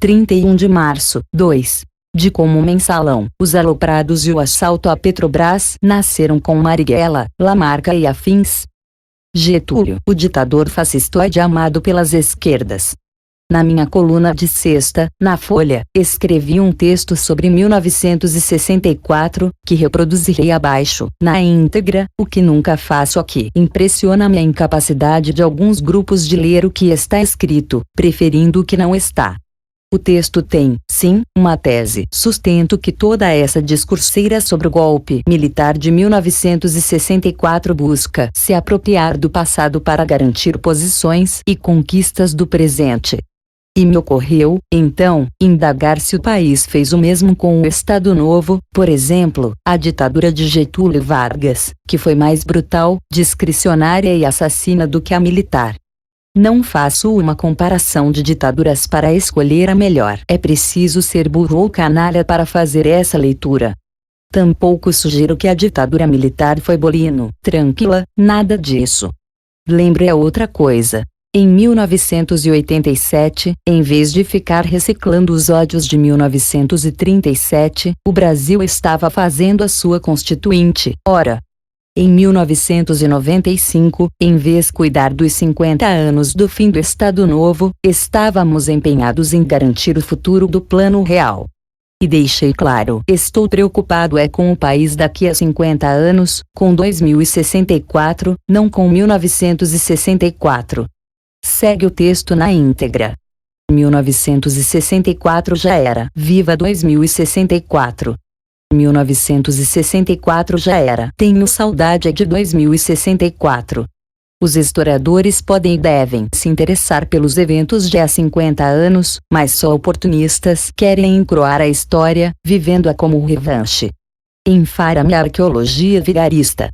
31 de março. 2. De como o mensalão, os aloprados e o assalto à Petrobras nasceram com Marighella, Lamarca e afins. Getúlio, o ditador fascistoide amado pelas esquerdas. Na minha coluna de sexta, na Folha, escrevi um texto sobre 1964, que reproduzirei abaixo, na íntegra. O que nunca faço aqui. Impressiona-me a incapacidade de alguns grupos de ler o que está escrito, preferindo o que não está. O texto tem, sim, uma tese. Sustento que toda essa discurseira sobre o golpe militar de 1964 busca se apropriar do passado para garantir posições e conquistas do presente. E me ocorreu, então, indagar se o país fez o mesmo com o Estado Novo, por exemplo, a ditadura de Getúlio Vargas, que foi mais brutal, discricionária e assassina do que a militar. Não faço uma comparação de ditaduras para escolher a melhor. É preciso ser burro ou canalha para fazer essa leitura. Tampouco sugiro que a ditadura militar foi bolino, tranquila, nada disso. Lembre a outra coisa. Em 1987, em vez de ficar reciclando os ódios de 1937, o Brasil estava fazendo a sua Constituinte. Ora, em 1995, em vez de cuidar dos 50 anos do fim do Estado Novo, estávamos empenhados em garantir o futuro do Plano Real. E deixei claro, estou preocupado com o país daqui a 50 anos, com 2064, não com 1964. Segue o texto na íntegra. 1964 já era. Viva 2064! 1964 já era. Tenho saudade de 2064. Os historiadores podem e devem se interessar pelos eventos de há 50 anos, mas só oportunistas querem encroar a história, vivendo-a como revanche. Enfara-me a arqueologia vigarista.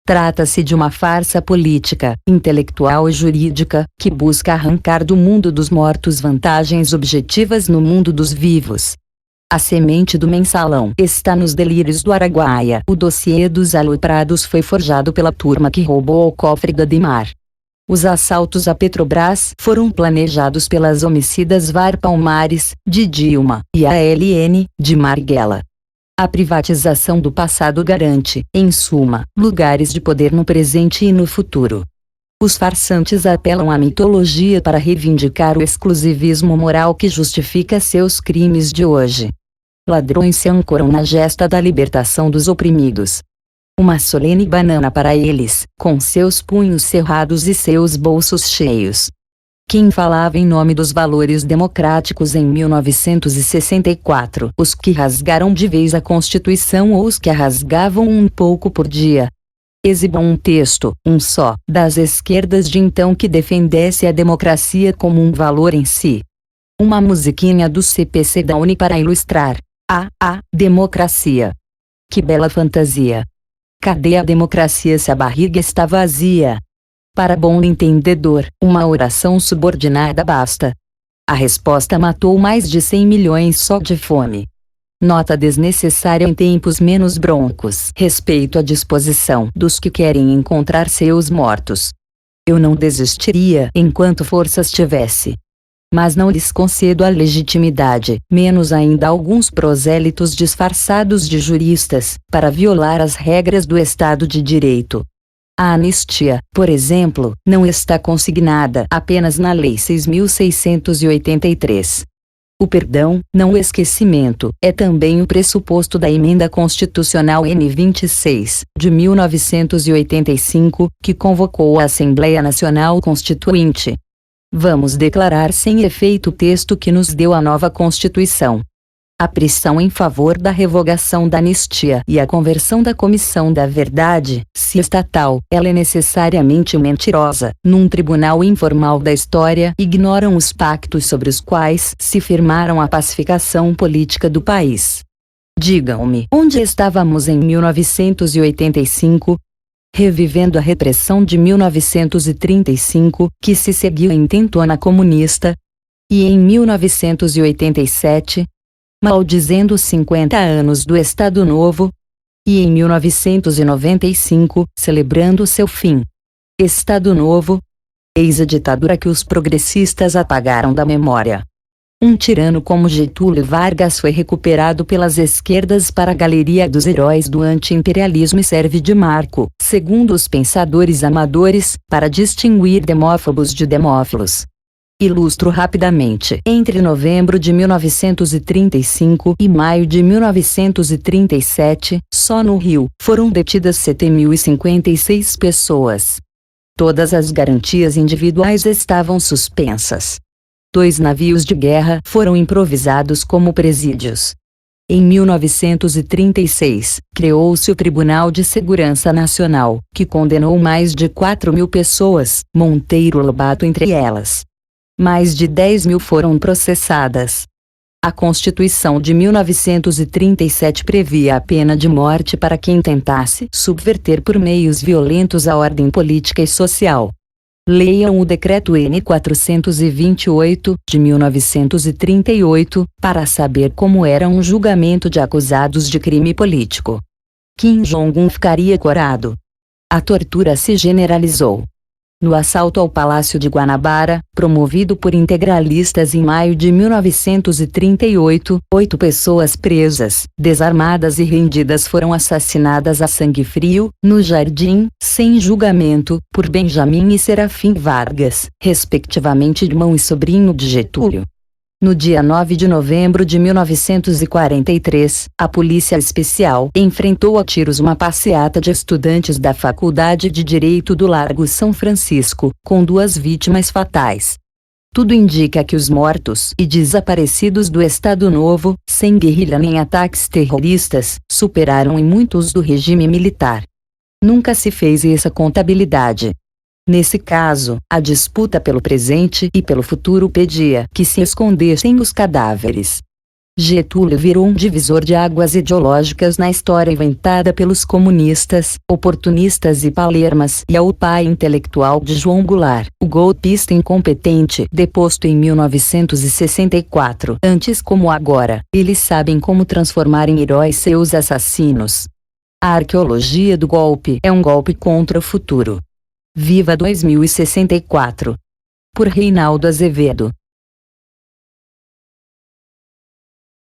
Trata-se de uma farsa política, intelectual e jurídica, que busca arrancar do mundo dos mortos vantagens objetivas no mundo dos vivos. A semente do mensalão está nos delírios do Araguaia. O dossiê dos aloprados foi forjado pela turma que roubou o cofre da Dimar. Os assaltos à Petrobras foram planejados pelas homicidas VAR Palmares, de Dilma, e a ALN, de Marighella. A privatização do passado garante, em suma, lugares de poder no presente e no futuro. Os farsantes apelam à mitologia para reivindicar o exclusivismo moral que justifica seus crimes de hoje. Ladrões se ancoram na gesta da libertação dos oprimidos. Uma solene banana para eles, com seus punhos cerrados e seus bolsos cheios. Quem falava em nome dos valores democráticos em 1964? Os que rasgaram de vez a Constituição ou os que a rasgavam um pouco por dia? Exibam um texto, um só, das esquerdas de então que defendesse a democracia como um valor em si. Uma musiquinha do CPC da Uni para ilustrar a democracia. Que bela fantasia! Cadê a democracia se a barriga está vazia? Para bom entendedor, uma oração subordinada basta. A resposta matou mais de 100 milhões só de fome. Nota desnecessária em tempos menos broncos. Respeito à disposição dos que querem encontrar seus mortos. Eu não desistiria enquanto forças tivesse. Mas não lhes concedo a legitimidade, menos ainda alguns prosélitos disfarçados de juristas, para violar as regras do Estado de Direito. A anistia, por exemplo, não está consignada apenas na Lei 6.683. O perdão, não o esquecimento, é também o pressuposto da Emenda Constitucional N26, de 1985, que convocou a Assembleia Nacional Constituinte. Vamos declarar sem efeito o texto que nos deu a nova Constituição. A pressão em favor da revogação da anistia e a conversão da Comissão da Verdade, se estatal, ela é necessariamente mentirosa, num tribunal informal da história, ignoram os pactos sobre os quais se firmaram a pacificação política do país. Digam-me, onde estávamos em 1985? Revivendo a repressão de 1935, que se seguiu em intentona comunista. E em 1987, maldizendo os 50 anos do Estado Novo. E em 1995, celebrando seu fim. Estado Novo. Eis a ditadura que os progressistas apagaram da memória. Um tirano como Getúlio Vargas foi recuperado pelas esquerdas para a galeria dos heróis do anti-imperialismo e serve de marco, segundo os pensadores amadores, para distinguir demófobos de demófilos. Ilustro rapidamente. Entre novembro de 1935 e maio de 1937, só no Rio, foram detidas 7.056 pessoas. Todas as garantias individuais estavam suspensas. 2 navios de guerra foram improvisados como presídios. Em 1936, criou-se o Tribunal de Segurança Nacional, que condenou mais de 4.000 pessoas, Monteiro Lobato entre elas. Mais de 10.000 foram processadas. A Constituição de 1937 previa a pena de morte para quem tentasse subverter por meios violentos a ordem política e social. Leiam o Decreto N. 428, de 1938, para saber como era um julgamento de acusados de crime político. Kim Jong-un ficaria corado. A tortura se generalizou. No assalto ao Palácio de Guanabara, promovido por integralistas em maio de 1938, 8 pessoas presas, desarmadas e rendidas foram assassinadas a sangue frio, no Jardim, sem julgamento, por Benjamin e Serafim Vargas, respectivamente irmão e sobrinho de Getúlio. No dia 9 de novembro de 1943, a Polícia Especial enfrentou a tiros uma passeata de estudantes da Faculdade de Direito do Largo São Francisco, com 2 vítimas fatais. Tudo indica que os mortos e desaparecidos do Estado Novo, sem guerrilha nem ataques terroristas, superaram em muitos do regime militar. Nunca se fez essa contabilidade. Nesse caso, a disputa pelo presente e pelo futuro pedia que se escondessem os cadáveres. Getúlio virou um divisor de águas ideológicas na história inventada pelos comunistas, oportunistas e palermas, e é o pai intelectual de João Goulart, o golpista incompetente, deposto em 1964. Antes como agora, eles sabem como transformar em heróis seus assassinos. A arqueologia do golpe é um golpe contra o futuro. Viva 2064! Por Reinaldo Azevedo.